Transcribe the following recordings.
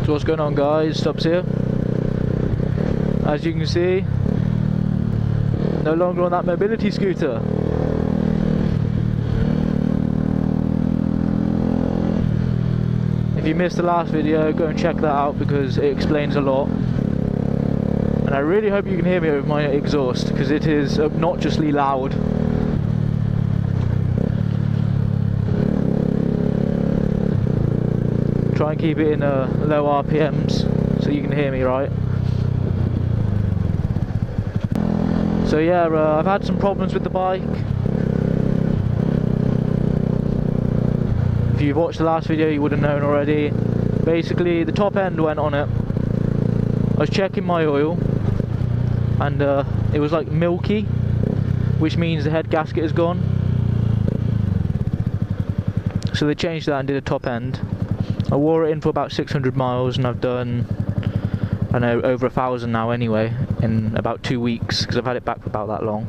So what's going on, guys? Stubbs here. As you can see, no longer on that mobility scooter. If you missed the last video, go and check that out because it explains a lot. And I really hope you can hear me over my exhaust because it is obnoxiously loud. Try and keep it in low RPMs so you can hear me right. So yeah, I've had some problems with the bike. If you've watched the last video you would have known already. Basically the top end went on it. I was checking my oil and it was like milky, which means the head gasket is gone. So they changed that and did a top end. I wore it in for about 600 miles and I've done, I know, over 1,000 now anyway, in about 2 weeks, because I've had it back for about that long.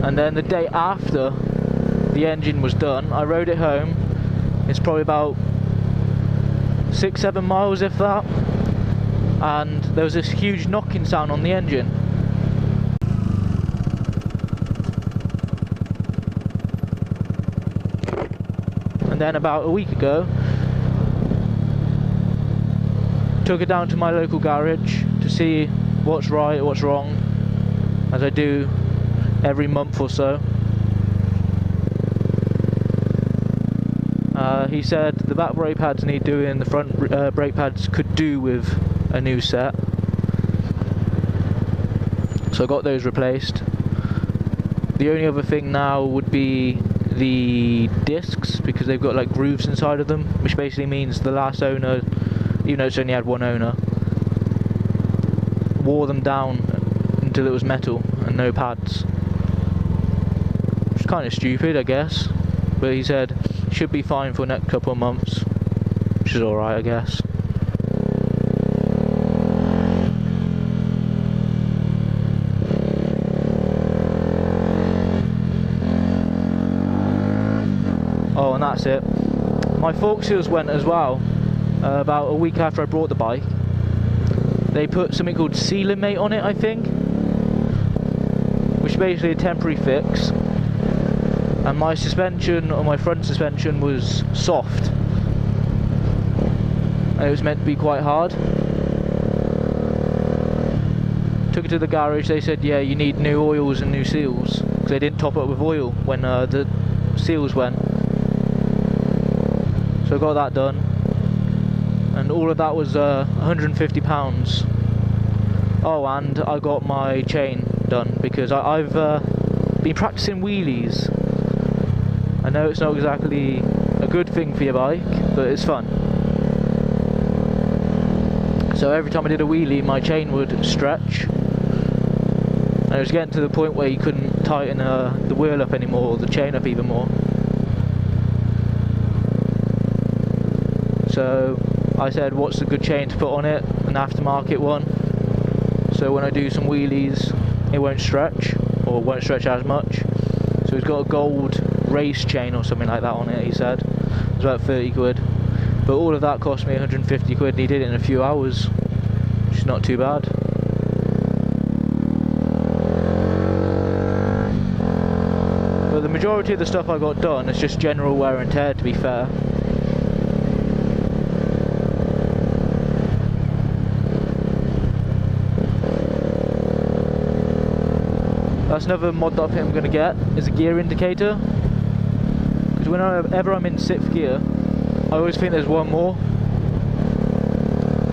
And then the day after the engine was done, I rode it home. It's probably about 6-7 miles if that, and there was this huge knocking sound on the engine. And then about a week ago, took it down to my local garage to see what's right, what's wrong, as I do every month or so. He said the back brake pads need doing, the front brake pads could do with a new set. So I got those replaced. The only other thing now would be the discs, because they've got like grooves inside of them, which basically means the last owner, even though it's only had one owner, wore them down until it was metal and no pads. Which is kind of stupid, I guess, but he said it should be fine for the next couple of months, which is alright, I guess. Oh, and that's it. My fork seals went as well. About a week after I brought the bike. They put something called Sealing Mate on it, I think, which is basically a temporary fix. And my suspension, or my front suspension, was soft, and it was meant to be quite hard. Took it to the garage. They said, yeah, you need new oils and new seals, because they didn't top up with oil when the seals went. So I got that done. And all of that was £150. Oh, and I got my chain done because I've been practicing wheelies. I know it's not exactly a good thing for your bike, but it's fun. So every time I did a wheelie, my chain would stretch. And it was getting to the point where you couldn't tighten the wheel up anymore, or the chain up even more. So I said, what's a good chain to put on it? An aftermarket one. So when I do some wheelies, it won't stretch, or won't stretch as much. So he's got a gold race chain or something like that on it, he said. It's about 30 quid. But all of that cost me 150 quid and he did it in a few hours, which is not too bad. But the majority of the stuff I got done is just general wear and tear, to be fair. That's another mod that I think I'm going to get, is a gear indicator. Because whenever I'm in 6th gear, I always think there's one more.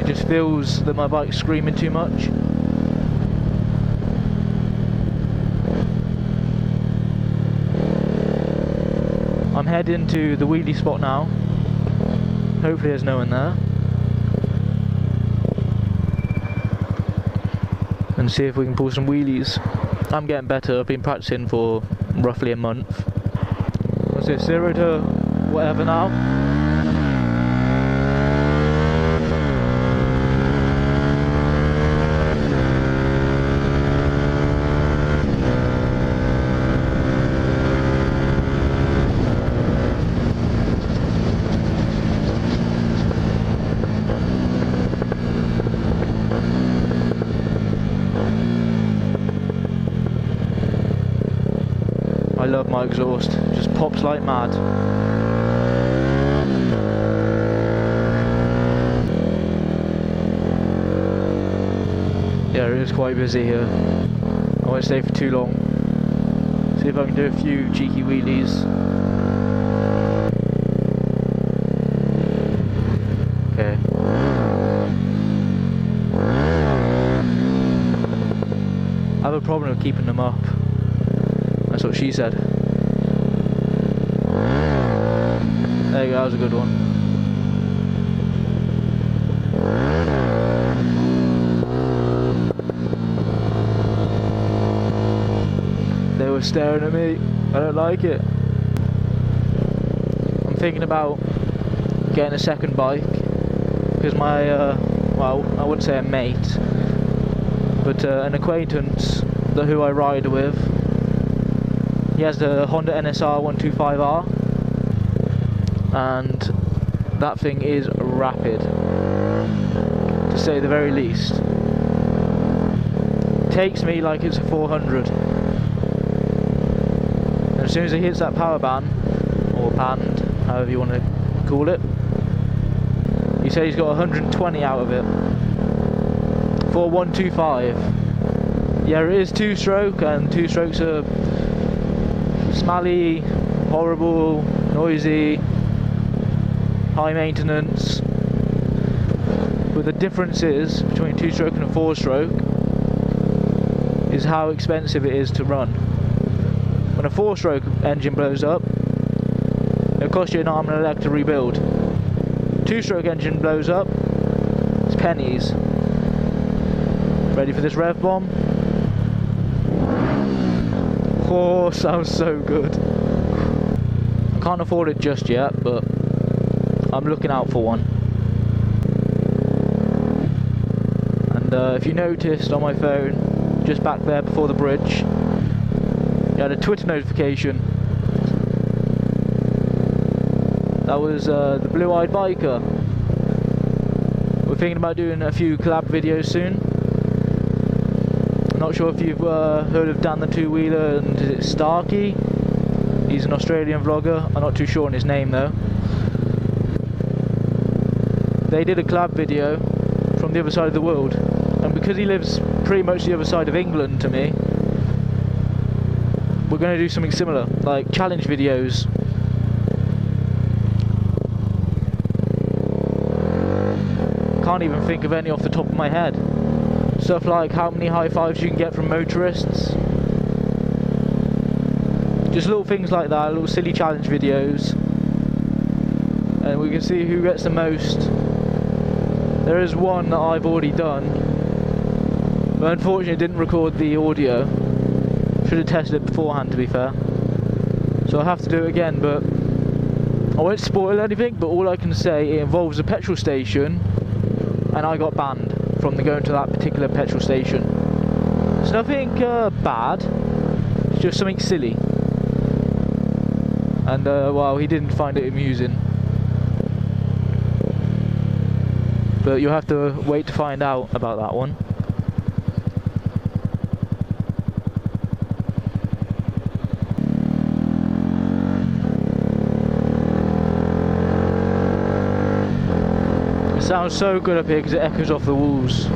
It just feels that my bike's screaming too much. I'm heading to the wheelie spot now. Hopefully there's no one there. And see if we can pull some wheelies. I'm getting better. I've been practicing for roughly a month. What's it, 0 to whatever now? I love my exhaust, it just pops like mad. Yeah, it is quite busy here. I won't stay for too long. See if I can do a few cheeky wheelies. Okay. I have a problem with keeping them up. That's what she said. There you go, that was a good one. They were staring at me. I don't like it. I'm thinking about getting a second bike because my, well, I wouldn't say a mate, but an acquaintance who I ride with, he has the Honda NSR R125R, and that thing is rapid, to say the very least. Takes me like it's a 400. As soon as it hits that power band, or band, however you want to call it, he said he's got 120 out of it for 125. Yeah, it is two-stroke, and two-strokes are smelly, horrible, noisy, high maintenance. But the difference is between two-stroke and a four-stroke is how expensive it is to run. When a four-stroke engine blows up, it'll cost you an arm and a leg to rebuild. Two-stroke engine blows up, it's pennies. Ready for this rev bomb? Oh, sounds so good. I can't afford it just yet, but I'm looking out for one. And if you noticed on my phone, just back there before the bridge, you had a Twitter notification. That was the blue-eyed biker. We're thinking about doing a few collab videos soon. I'm not sure if you've heard of Dan the Two-Wheeler, and is it Starkey? He's an Australian vlogger. I'm not too sure on his name though. They did a collab video from the other side of the world, and because he lives pretty much the other side of England to me, we're going to do something similar, like challenge videos. Can't even think of any off the top of my head. Stuff like how many high fives you can get from motorists. Just little things like that, little silly challenge videos. And we can see who gets the most. There is one that I've already done, but unfortunately it didn't record the audio. Should have tested it beforehand, to be fair. So I'll have to do it again, but I won't spoil anything, but all I can say, it involves a petrol station, and I got banned from going to that particular petrol station. It's nothing bad, it's just something silly. And well, he didn't find it amusing. But you'll have to wait to find out about that one. It sounds so good up here because it echoes off the walls.